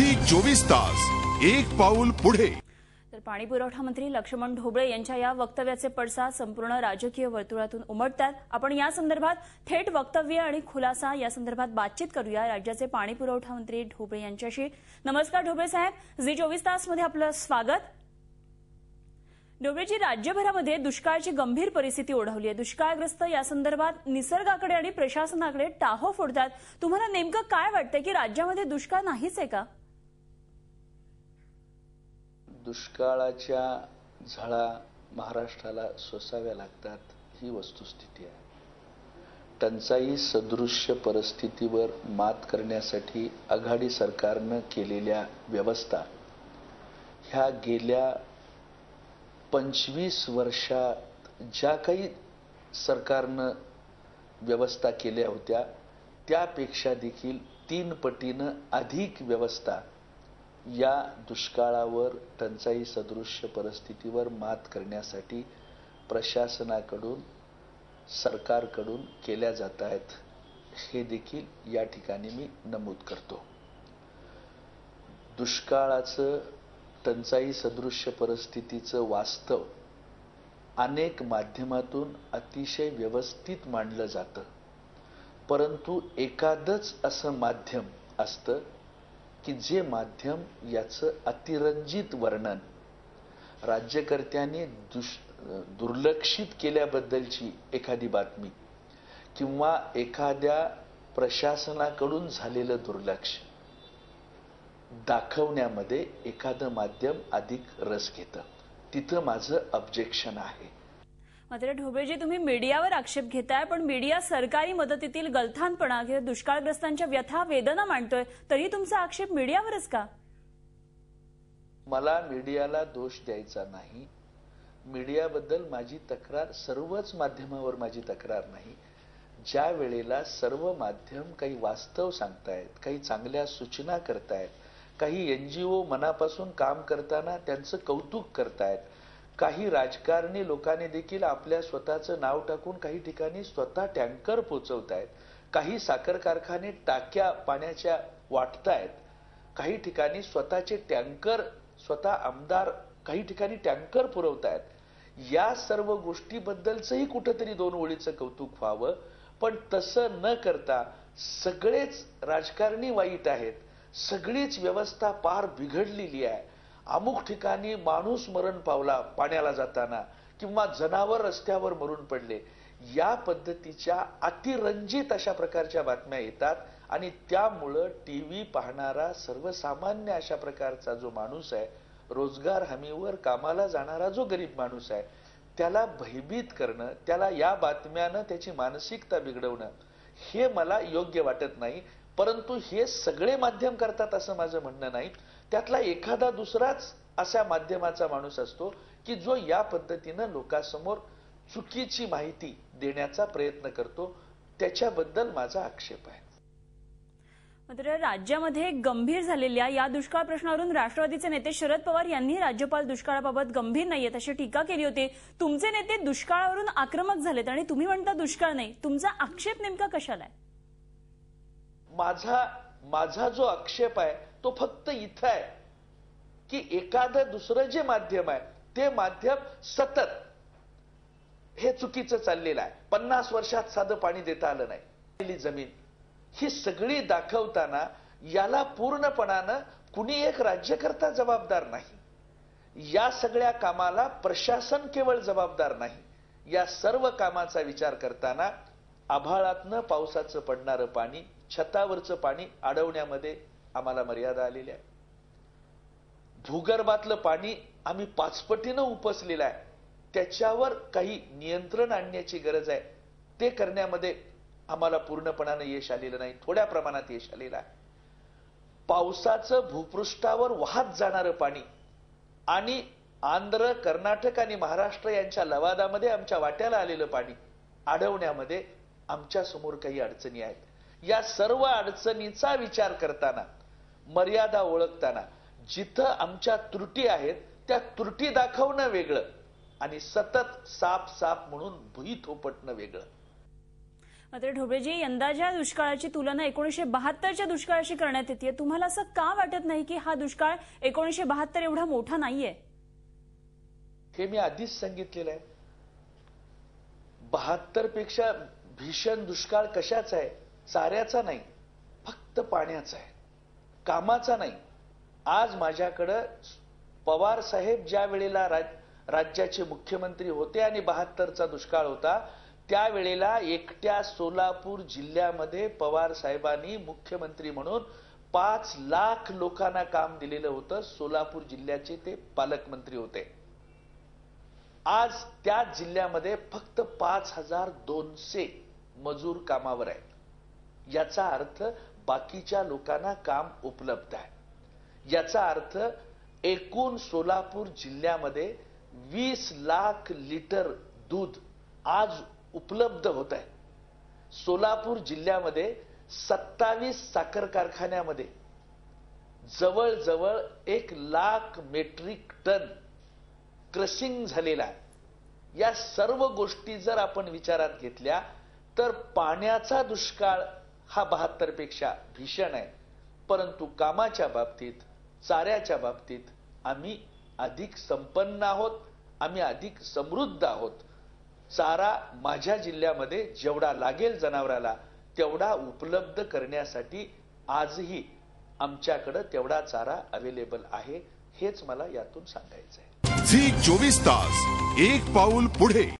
Zee 24 तास एक पाऊल पुढे। तर पाणी पुरवठा मंत्री लक्ष्मण ढोबळे यांच्या या वक्तव्याचे पडसाद संपूर्ण राजकीय वर्तुळातून उमटतात। आपण या संदर्भात थेट वक्तव्य आणि खुलासा या संदर्भात बातचीत करूया राज्याचे पाणी पुरवठा मंत्री ढोबळे यांच्याशी। नमस्कार ढोबळे साहेब, झी 24 तास मध्ये आपलं स्वागत। ढोबळेजी, राज्यभरामध्ये दुष्काळाची गंभीर परिस्थिती ओढवली आहे। दुष्काळग्रस्त या संदर्भात निसर्गाकडे आणि प्रशासनाकडे टाहो फोडतात। तुम्हाला नेमकं काय वाटतंय की राज्यामध्ये दुष्काळ नाहीच आहे का? दुष्काळाच्या झळा महाराष्ट्राला सोसाव्या लागतात ही वस्तुस्थिती आहे। टंचाई सदृश्य परिस्थितीवर मात करण्यासाठी आघाडी सरकारने केलेल्या व्यवस्था ह्या गेल्या 25 वर्षात ज्या काही सरकारने व्यवस्था केल्या होत्या त्यापेक्षा देखील 3 पटीने अधिक व्यवस्था या दुष्काळावर टंचाई सदृश्य परिस्थितीवर मात करण्यासाठी प्रशासनाकडून सरकारकडून केल्या जात आहेत हे देखील या ठिकाणी मी नमूद करतो। दुष्काळाचं टंचाई सदृश्य परिस्थितीचं वास्तव अनेक माध्यमातून अतिशय व्यवस्थित मांडलं जातं, परंतु एखादंच असं माध्यम असतं की जे माध्यम याचं अतिरंजित वर्णन राज्यकर्त्यांनी दुर्लक्षित केल्याबद्दलची एखादी बातमी किंवा एखाद्या प्रशासनाकडून झालेलं दुर्लक्ष दाखवण्यामध्ये एखादं माध्यम अधिक रस घेतं। तिथं माझं ऑब्जेक्शन आहे। मात्र ढोबळेजी, तुम्ही मीडियावर आक्षेप घेताय, पण मीडिया सरकारी मदतीतील गलथानपणा किंवा दुष्काळग्रस्तांच्या व्यथा वेदना मांडतोय, तरी तुमचा आक्षेप मीडियावरच का? मला मीडियाला दोष द्यायचा नाही। मीडियाबद्दल माझी तक्रार सर्वच माध्यमावर माझी तक्रार नाही। ज्या वेळेला सर्व माध्यम काही वास्तव सांगतायत, काही चांगल्या सूचना करतायत, काही एनजीओ मनापासून काम करताना त्यांचं कौतुक करतायत, काही राजकारणी लोकांनी देखील आपल्या स्वतःचं नाव टाकून काही ठिकाणी स्वतः टँकर पोहोचवतायत, काही साखर कारखाने टाक्या पाण्याच्या वाटतायत, काही ठिकाणी स्वतःचे टँकर स्वतः आमदार काही ठिकाणी टँकर पुरवतायत। या सर्व गोष्टीबद्दलचंही कुठेतरी 2 ओळीचं कौतुक व्हावं, पण तसं न करता सगळेच राजकारणी वाईट आहेत, सगळीच व्यवस्था पार बिघडलेली आहे, अमुक ठिकाणी माणूस मरण पावला पाण्याला जाताना किंवा जनावर रस्त्यावर मरून पडले, या पद्धतीच्या अतिरंजित अशा प्रकारच्या बातम्या येतात आणि त्यामुळे टीव्ही पाहणारा सर्वसामान्य अशा प्रकारचा जो माणूस आहे, रोजगार हमीवर कामाला जाणारा जो गरीब माणूस आहे, त्याला भयभीत करणं, त्याला या बातम्यानं त्याची मानसिकता बिघडवणं हे मला योग्य वाटत नाही। परंतु हे सगळे माध्यम करतात असं माझं म्हणणं नाही। त्यातला एखादा दुसराच अशा माध्यमाचा माणूस असतो की जो या पद्धतीनं लोकांसमोर चुकीची माहिती देण्याचा प्रयत्न करतो, त्याच्याबद्दल माझा आक्षेप आहे। मात्र राज्यामध्ये गंभीर झालेल्या या दुष्काळ प्रश्नावरून राष्ट्रवादीचे नेते शरद पवार यांनी राज्यपाल दुष्काळाबाबत गंभीर नाहीयेत अशी टीका केली होती। तुमचे नेते दुष्काळावरून आक्रमक झालेत आणि तुम्ही म्हणता दुष्काळ नाही, तुमचा आक्षेप नेमका कशाला आहे? माझा जो आक्षेप आहे तो फक्त इथं आहे की एखादं दुसरं जे माध्यम आहे ते माध्यम सतत हे चुकीचं चाललेलं आहे। 50 वर्षात साधं पाणी देता आलं नाही, जमीन ही सगळी दाखवताना याला पूर्णपणानं कुणी एक राज्यकर्ता जबाबदार नाही। या सगळ्या कामाला प्रशासन केवळ जबाबदार नाही। या सर्व कामाचा विचार करताना आभाळातनं पावसाचं पडणारं पाणी, छतावरचं पाणी अडवण्यामध्ये आम्हाला मर्यादा आलेली आहे। भूगर्भातलं पाणी आम्ही 5 पटीनं उपसलेलं आहे, त्याच्यावर काही नियंत्रण आणण्याची गरज आहे। ते करण्यामध्ये आम्हाला पूर्णपणाने यश आलेलं नाही, थोड्या प्रमाणात यश आलेलं आहे। पावसाचं भूपृष्ठावर वाहत जाणारं पाणी आणि आंध्र, कर्नाटक आणि महाराष्ट्र यांच्या लवादामध्ये आमच्या वाट्याला आलेलं पाणी अडवण्यामध्ये आमच्या समोर काही अडचणी आहेत। या सर्व अडचणीचा विचार करताना, मर्यादा ओळखताना जिथं आमच्या त्रुटी आहेत त्या त्रुटी दाखवणं वेगळं आणि सतत साप म्हणून भुई थोपटणं वेगळं। मात्र ढोबळेजी, यंदाच्या दुष्काळाची तुलना 1972च्या दुष्काळाशी करण्यात येते. तुम्हाला असं का वाटत नाही की हा दुष्काळ 1972 एवढा मोठा नाहीये? हे मी आधीच सांगितलेलं आहे. 72 पेक्षा भीषण दुष्काळ कशाचा आहे? चाऱ्याचा नाही, फक्त पाण्याचा आहे, कामाचा नाही. आज माझ्याकडे पवार साहेब ज्या वेळेला राज्याचे मुख्यमंत्री होते आणि 72चा दुष्काळ होता, त्यावेळेला एकट्या सोलापूर जिल्ह्यामध्ये पवार साहेबांनी मुख्यमंत्री म्हणून 5 लाख लोकांना काम दिलेलं होतं. सोलापूर जिल्ह्याचे ते पालकमंत्री होते. आज त्या जिल्ह्यामध्ये फक्त 5200 मजूर कामावर आहेत. याचा अर्थ बाकीच्या लोकांना काम उपलब्ध आहे. याचा अर्थ एकूण सोलापूर जिल्ह्यामध्ये 20 लाख लिटर दूध आज उपलब्ध होत आहे. सोलापूर जिल्ह्यामध्ये 27 साखर कारखान्यामध्ये जवळजवळ 1 लाख मेट्रिक टन क्रशिंग झालेला आहे. या सर्व गोष्टी जर आपण विचारात घेतल्या तर पाण्याचा दुष्काळ हा 72 पेक्षा भीषण आहे. परंतु कामाच्या बाबतीत, चाऱ्याच्या बाबतीत आम्ही अधिक संपन्न आहोत, आम्ही अधिक समृद्ध आहोत. चारा माझ्या जिल्ह्यामध्ये जेवढा लागेल जनावराला तेवढा उपलब्ध करण्यासाठी आजही आमच्याकडे तेवढा चारा अवेलेबल आहे. हेच मला यातून सांगायचं आहे. झी 24 तास, एक पाऊल पुढे.